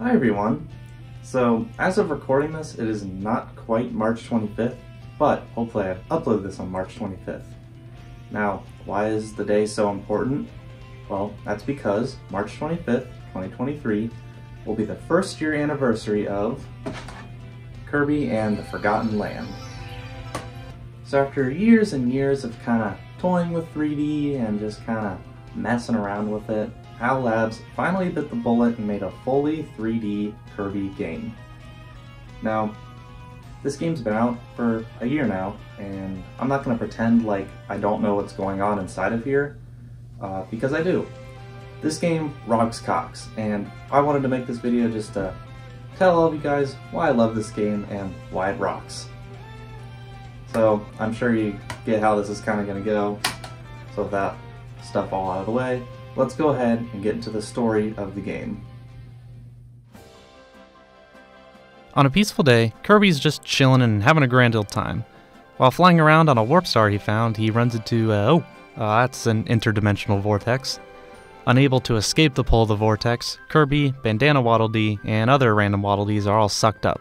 Hi everyone. So, as of recording this, it is not quite March 25th, but hopefully I upload this on March 25th. Now, why is the day so important? Well, that's because March 25th, 2023 will be the first year anniversary of Kirby and the Forgotten Land. So after years and years of kind of toying with 3D and just kind of messing around with it, HAL Labs finally bit the bullet and made a fully 3D Kirby game. Now, this game's been out for a year now, and I'm not going to pretend like I don't know what's going on inside of here, because I do. This game rocks cocks, and I wanted to make this video just to tell all of you guys why I love this game and why it rocks. So, I'm sure you get how this is kind of going to go, so with that stuff all out of the way, let's go ahead and get into the story of the game. On a peaceful day, Kirby's just chilling and having a grand old time. While flying around on a warp star he found, he runs into, that's an interdimensional vortex. Unable to escape the pull of the vortex, Kirby, Bandana Waddle Dee, and other random Waddle Dees are all sucked up.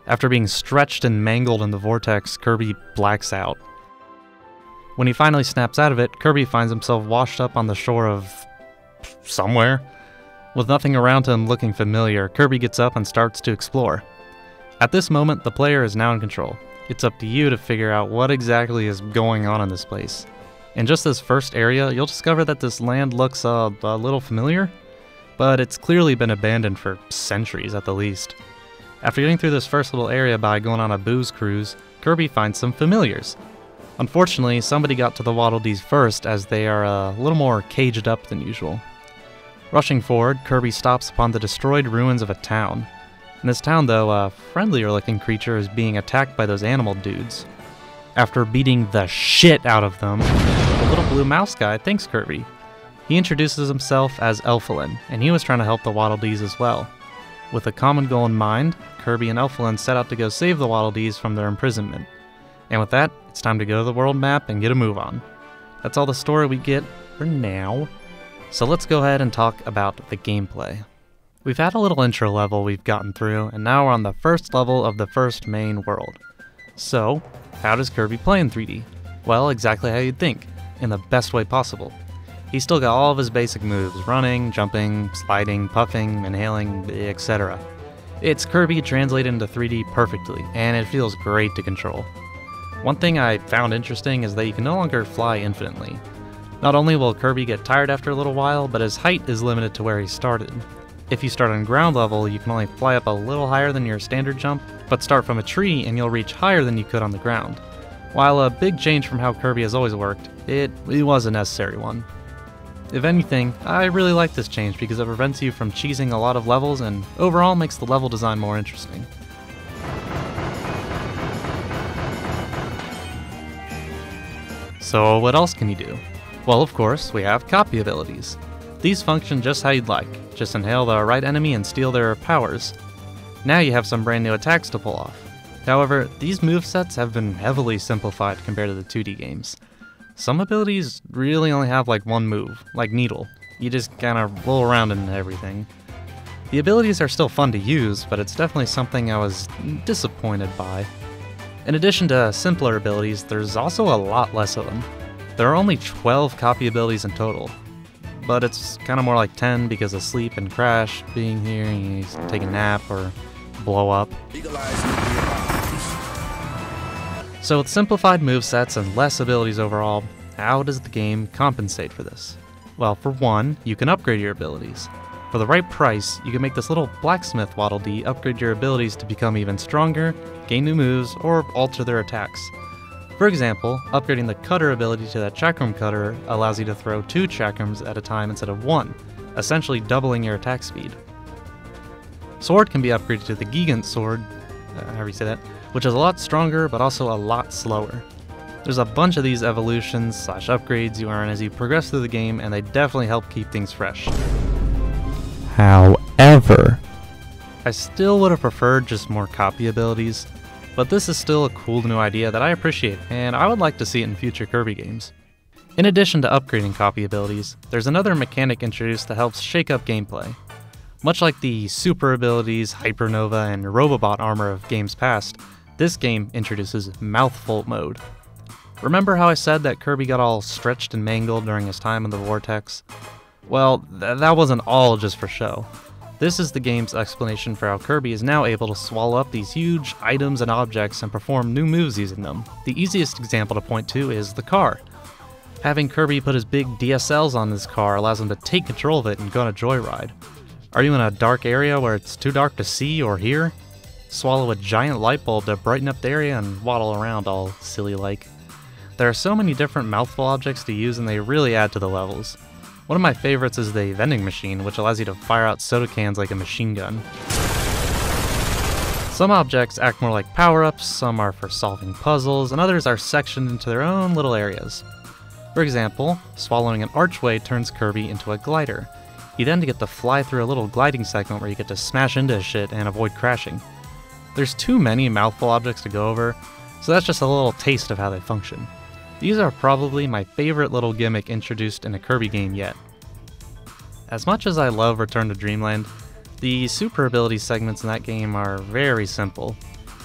After being stretched and mangled in the vortex, Kirby blacks out. When he finally snaps out of it, Kirby finds himself washed up on the shore of somewhere. With nothing around him looking familiar, Kirby gets up and starts to explore. At this moment, the player is now in control. It's up to you to figure out what exactly is going on in this place. In just this first area, you'll discover that this land looks a little familiar, but it's clearly been abandoned for centuries at the least. After getting through this first little area by going on a booze cruise, Kirby finds some familiars. Unfortunately, somebody got to the Waddle Dees first, as they are a little more caged up than usual. Rushing forward, Kirby stops upon the destroyed ruins of a town. In this town, though, a friendlier-looking creature is being attacked by those animal dudes. After beating the shit out of them, the little blue mouse guy thanks Kirby. He introduces himself as Elfilin, and he was trying to help the Waddle Dees as well. With a common goal in mind, Kirby and Elfilin set out to go save the Waddle Dees from their imprisonment. And with that, it's time to go to the world map and get a move on. That's all the story we get for now. So let's go ahead and talk about the gameplay. We've had a little intro level we've gotten through, and now we're on the first level of the first main world. So, how does Kirby play in 3D? Well, exactly how you'd think, in the best way possible. He's still got all of his basic moves, running, jumping, sliding, puffing, inhaling, etc. It's Kirby translated into 3D perfectly, and it feels great to control. One thing I found interesting is that you can no longer fly infinitely. Not only will Kirby get tired after a little while, but his height is limited to where he started. If you start on ground level, you can only fly up a little higher than your standard jump, but start from a tree and you'll reach higher than you could on the ground. While a big change from how Kirby has always worked, it was a necessary one. If anything, I really like this change because it prevents you from cheesing a lot of levels and overall makes the level design more interesting. So what else can you do? Well, of course, we have copy abilities. These function just how you'd like. Just inhale the right enemy and steal their powers. Now you have some brand new attacks to pull off. However, these movesets have been heavily simplified compared to the 2D games. Some abilities really only have like one move, like Needle. You just kinda roll around and everything. The abilities are still fun to use, but it's definitely something I was disappointed by. In addition to simpler abilities, there's also a lot less of them. There are only 12 copy abilities in total, but it's kind of more like 10 because of sleep and crash being here, you take a nap or blow up. So with simplified movesets and less abilities overall, how does the game compensate for this? Well, for one, you can upgrade your abilities. For the right price, you can make this little blacksmith Waddle Dee upgrade your abilities to become even stronger, gain new moves, or alter their attacks. For example, upgrading the Cutter ability to that Chakram Cutter allows you to throw 2 Chakrams at a time instead of 1, essentially doubling your attack speed. Sword can be upgraded to the Gigant Sword, however you say that, which is a lot stronger but also a lot slower. There's a bunch of these evolutions / upgrades you earn as you progress through the game, and they definitely help keep things fresh. However, I still would have preferred just more copy abilities, but this is still a cool new idea that I appreciate, and I would like to see it in future Kirby games. In addition to upgrading copy abilities, there's another mechanic introduced that helps shake up gameplay. Much like the super abilities, hypernova, and robobot armor of games past, this game introduces mouthful mode. Remember how I said that Kirby got all stretched and mangled during his time in the Vortex? Well, that wasn't all just for show. This is the game's explanation for how Kirby is now able to swallow up these huge items and objects and perform new moves using them. The easiest example to point to is the car. Having Kirby put his big DSLs on this car allows him to take control of it and go on a joyride. Are you in a dark area where it's too dark to see or hear? Swallow a giant light bulb to brighten up the area and waddle around all silly-like. There are so many different mouthful objects to use and they really add to the levels. One of my favorites is the vending machine, which allows you to fire out soda cans like a machine gun. Some objects act more like power-ups, some are for solving puzzles, and others are sectioned into their own little areas. For example, swallowing an archway turns Kirby into a glider. You then get to fly through a little gliding segment where you get to smash into shit and avoid crashing. There's too many mouthful objects to go over, so that's just a little taste of how they function. These are probably my favorite little gimmick introduced in a Kirby game yet. As much as I love Return to Dreamland, the super ability segments in that game are very simple,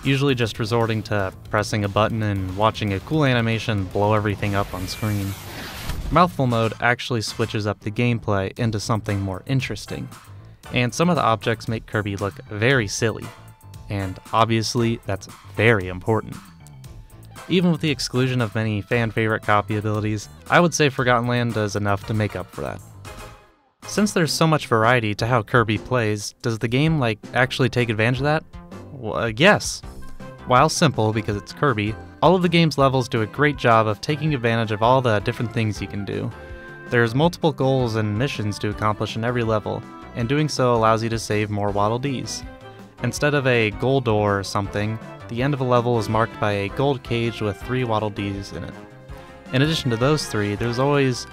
usually just resorting to pressing a button and watching a cool animation blow everything up on screen. Mouthful mode actually switches up the gameplay into something more interesting, and some of the objects make Kirby look very silly, and obviously that's very important. Even with the exclusion of many fan-favorite copy abilities, I would say Forgotten Land does enough to make up for that. Since there's so much variety to how Kirby plays, does the game, actually take advantage of that? Well, yes. While simple because it's Kirby, all of the game's levels do a great job of taking advantage of all the different things you can do. There's multiple goals and missions to accomplish in every level, and doing so allows you to save more Waddle Dees. Instead of a gold door or something, the end of a level is marked by a gold cage with 3 Waddle Dees in it. In addition to those 3, there's always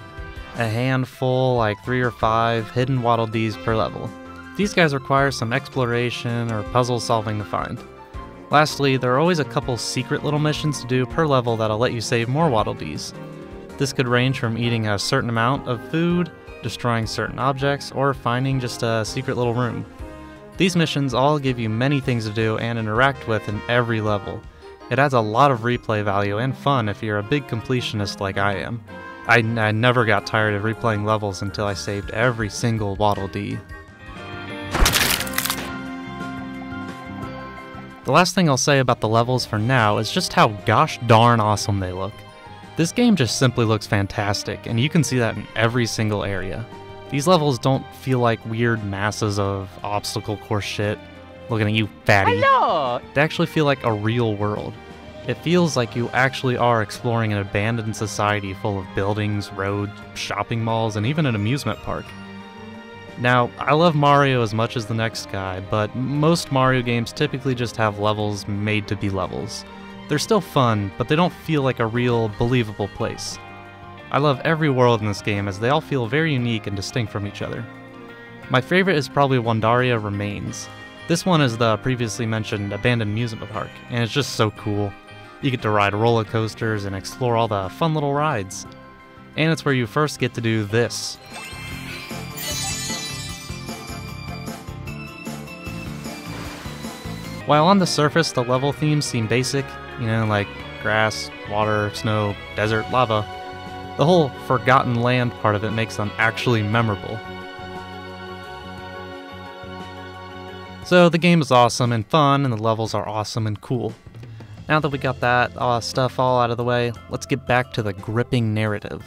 a handful, 3 or 5, hidden Waddle Dees per level. These guys require some exploration or puzzle solving to find. Lastly, there are always a couple secret little missions to do per level that'll let you save more Waddle Dees. This could range from eating a certain amount of food, destroying certain objects, or finding just a secret little room. These missions all give you many things to do and interact with in every level. It adds a lot of replay value and fun if you're a big completionist like I am. I never got tired of replaying levels until I saved every single Waddle Dee. The last thing I'll say about the levels for now is just how gosh darn awesome they look. This game just simply looks fantastic, and you can see that in every single area. These levels don't feel like weird masses of obstacle course shit. Looking at you, fatty. Hello! They actually feel like a real world. It feels like you actually are exploring an abandoned society full of buildings, roads, shopping malls, and even an amusement park. Now, I love Mario as much as the next guy, but most Mario games typically just have levels made to be levels. They're still fun, but they don't feel like a real, believable place. I love every world in this game as they all feel very unique and distinct from each other. My favorite is probably Wandaria Remains. This one is the previously mentioned abandoned amusement park, and it's just so cool. You get to ride roller coasters and explore all the fun little rides. And it's where you first get to do this. While on the surface the level themes seem basic, like grass, water, snow, desert, lava, the whole Forgotten Land part of it makes them actually memorable. So the game is awesome and fun, and the levels are awesome and cool. Now that we got that stuff all out of the way, let's get back to the gripping narrative.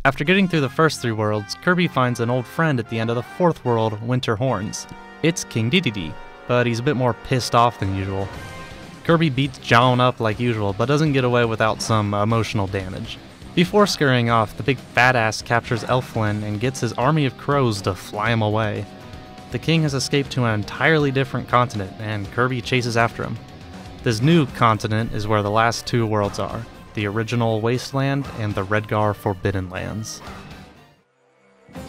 After getting through the first 3 worlds, Kirby finds an old friend at the end of the 4th world, Winter Horns. It's King Dedede, but he's a bit more pissed off than usual. Kirby beats John up like usual, but doesn't get away without some emotional damage. Before scurrying off, the big fat ass captures Elflin and gets his army of crows to fly him away. The king has escaped to an entirely different continent, and Kirby chases after him. This new continent is where the last 2 worlds are, the original Wasteland and the Redgar Forbidden Lands.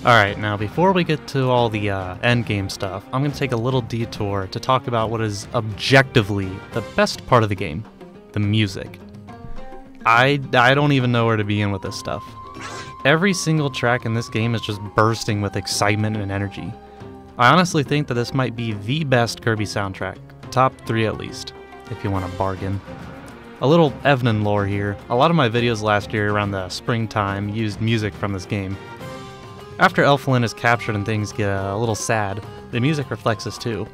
Alright, now before we get to all the endgame stuff, I'm going to take a little detour to talk about what is objectively the best part of the game, the music. I don't even know where to begin with this stuff. Every single track in this game is just bursting with excitement and energy. I honestly think that this might be the best Kirby soundtrack, top 3 at least, if you want a bargain. A little Evnen lore here. A lot of my videos last year around the springtime used music from this game. After Elflin is captured and things get a little sad, the music reflects this too.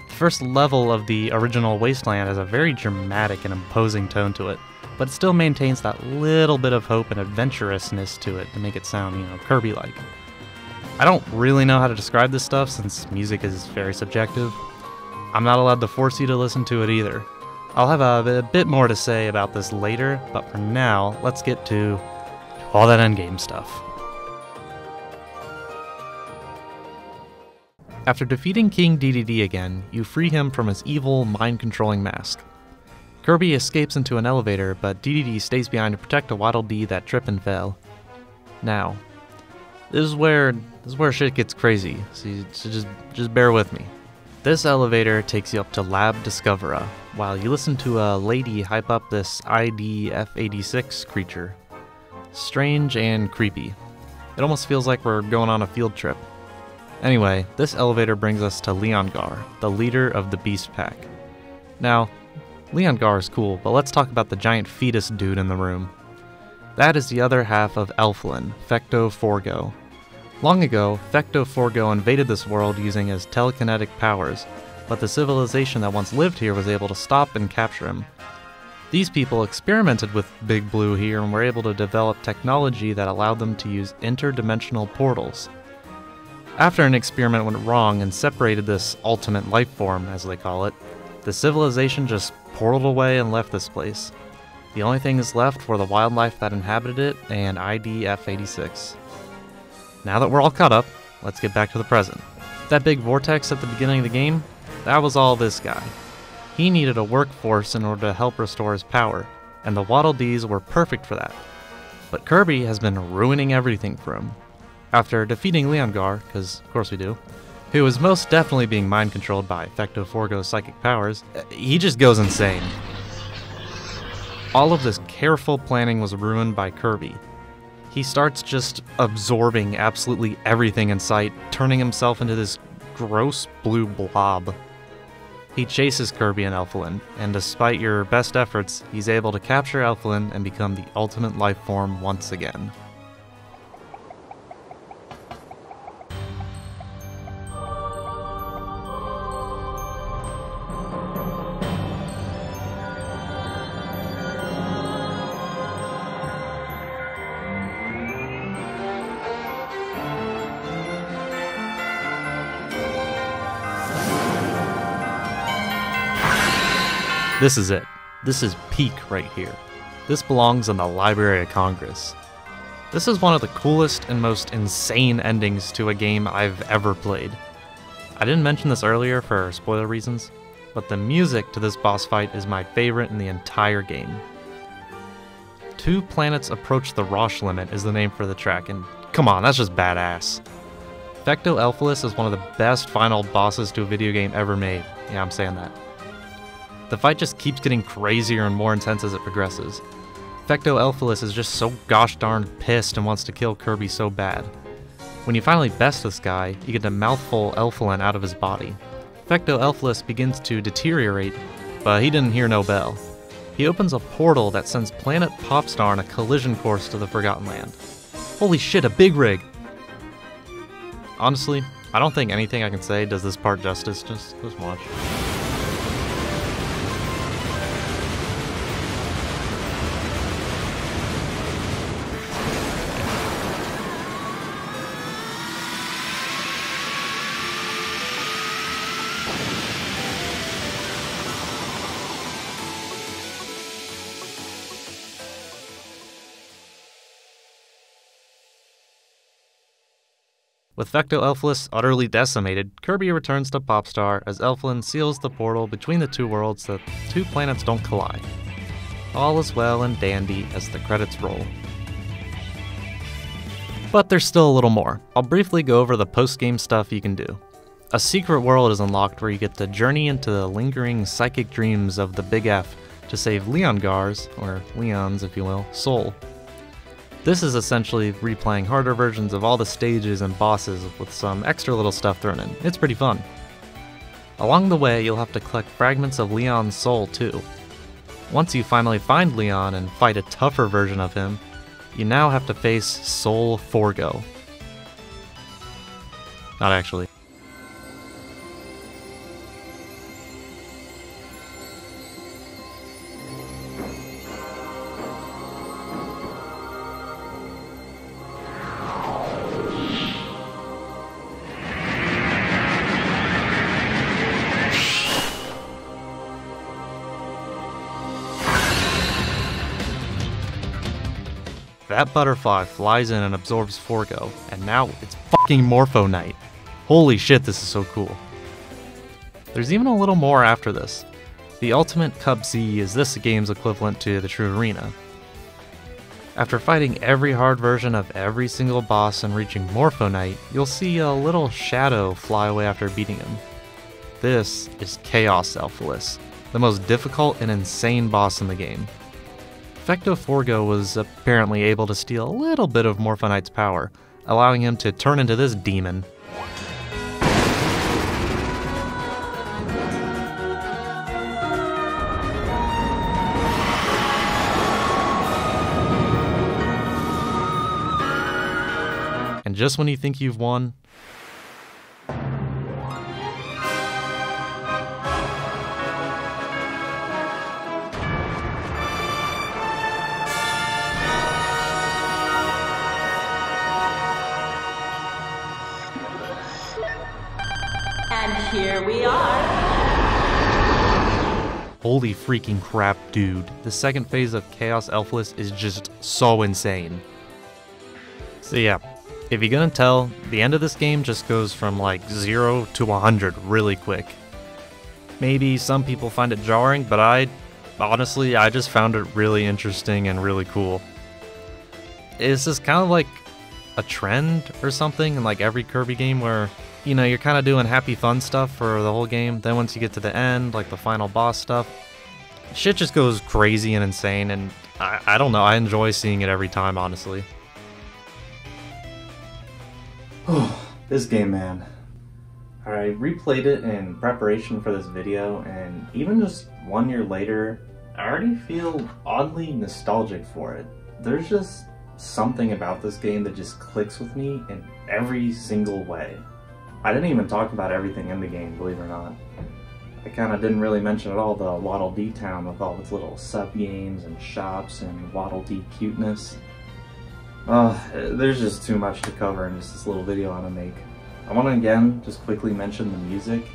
The first level of the original Wasteland has a very dramatic and imposing tone to it, but it still maintains that little bit of hope and adventurousness to it to make it sound, Kirby-like. I don't really know how to describe this stuff since music is very subjective. I'm not allowed to force you to listen to it either. I'll have a bit more to say about this later, but for now, let's get to all that endgame stuff. After defeating King DDD again, you free him from his evil, mind-controlling mask. Kirby escapes into an elevator, but DDD stays behind to protect a Waddle Dee that trip and fell. Now, this is where shit gets crazy, so just bear with me. This elevator takes you up to Lab Discovera, while you listen to a lady hype up this ID F86 creature. Strange and creepy. It almost feels like we're going on a field trip. Anyway, this elevator brings us to Leongar, the leader of the Beast Pack. Now, Leongar is cool, but let's talk about the giant fetus dude in the room. That is the other half of Elflin, Fecto Forgo. Long ago, Fecto Forgo invaded this world using his telekinetic powers, but the civilization that once lived here was able to stop and capture him. These people experimented with Big Blue here and were able to develop technology that allowed them to use interdimensional portals. After an experiment went wrong and separated this ultimate life form, as they call it, the civilization just portaled away and left this place. The only things left were the wildlife that inhabited it and ID F86. Now that we're all caught up, let's get back to the present. That big vortex at the beginning of the game, that was all this guy. He needed a workforce in order to help restore his power, and the Waddle Dees were perfect for that. But Kirby has been ruining everything for him. After defeating Leongar, because of course we do, who is most definitely being mind-controlled by Fecto Forgo's psychic powers, he just goes insane. All of this careful planning was ruined by Kirby. He starts just absorbing absolutely everything in sight, turning himself into this gross blue blob. He chases Kirby and Elflin, and despite your best efforts, he's able to capture Elflin and become the ultimate life form once again. This is it. This is peak right here. This belongs in the Library of Congress. This is one of the coolest and most insane endings to a game I've ever played. I didn't mention this earlier for spoiler reasons, but the music to this boss fight is my favorite in the entire game. Two Planets Approach the Rosh Limit is the name for the track, and come on, that's just badass. Fecto Elflis is one of the best final bosses to a video game ever made. Yeah, I'm saying that. The fight just keeps getting crazier and more intense as it progresses. Fecto Elflis is just so gosh darn pissed and wants to kill Kirby so bad. When you finally best this guy, you get a mouthful Elflin out of his body. Fecto Elflis begins to deteriorate, but he didn't hear no bell. He opens a portal that sends Planet Popstar on a collision course to the Forgotten Land. Holy shit, a big rig! Honestly, I don't think anything I can say does this part justice, just watch. With Fecto Elflis utterly decimated, Kirby returns to Popstar as Elflin seals the portal between the two worlds so the two planets don't collide. All is well and dandy as the credits roll. But there's still a little more. I'll briefly go over the post-game stuff you can do. A secret world is unlocked where you get to journey into the lingering psychic dreams of the Big F to save Leongar's, or Leon's if you will, soul. This is essentially replaying harder versions of all the stages and bosses with some extra little stuff thrown in. It's pretty fun. Along the way, you'll have to collect fragments of Leon's soul too. Once you finally find Leon and fight a tougher version of him, you now have to face Soul Forgo. Not actually. That butterfly flies in and absorbs Forgo, and now it's fucking Morpho Night. Holy shit, this is so cool. There's even a little more after this. The Ultimate Cup Z is this game's equivalent to the True Arena. After fighting every hard version of every single boss and reaching Morpho Night, you'll see a little shadow fly away after beating him. This is Chaos Elphalus, the most difficult and insane boss in the game. Fecto Forgo was apparently able to steal a little bit of Morpho Knight's power, allowing him to turn into this demon. And just when you think you've won, And here we are. holy freaking crap, dude. The second phase of Chaos Elphalus is just so insane. So yeah, if you're gonna tell, the end of this game just goes from like 0 to 100 really quick. Maybe some people find it jarring, but I just found it really interesting and really cool. It's just kind of like a trend or something in like every Kirby game where, you know, you're kind of doing happy fun stuff for the whole game, then once you get to the end, like the final boss stuff, shit just goes crazy and insane, and I don't know, I enjoy seeing it every time, honestly. This game, man. I replayed it in preparation for this video, and even just 1 year later, I already feel oddly nostalgic for it. There's just something about this game that just clicks with me in every single way. I didn't even talk about everything in the game, believe it or not. I kind of didn't really mention at all the Waddle Dee town with all its little sub-games and shops and Waddle Dee cuteness. There's just too much to cover in just this little video I want to make. I want to again just quickly mention the music.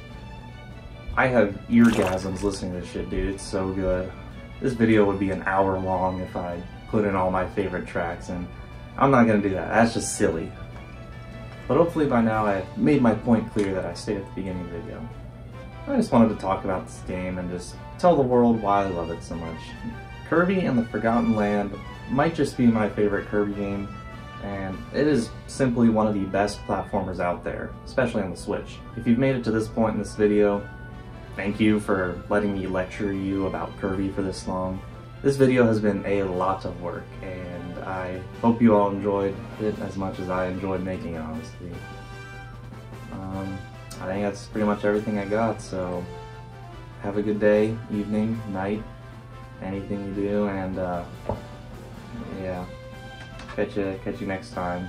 I have eargasms listening to this shit, dude. It's so good. This video would be an hour long if I put in all my favorite tracks, and I'm not going to do that. That's just silly. But hopefully by now I've made my point clear that I stated at the beginning of the video. I just wanted to talk about this game and just tell the world why I love it so much. Kirby and the Forgotten Land might just be my favorite Kirby game, and it is simply one of the best platformers out there, especially on the Switch. If you've made it to this point in this video, thank you for letting me lecture you about Kirby for this long. This video has been a lot of work, and I hope you all enjoyed it as much as I enjoyed making it, honestly. I think that's pretty much everything I got, so have a good day, evening, night, anything you do, and yeah, catch you next time.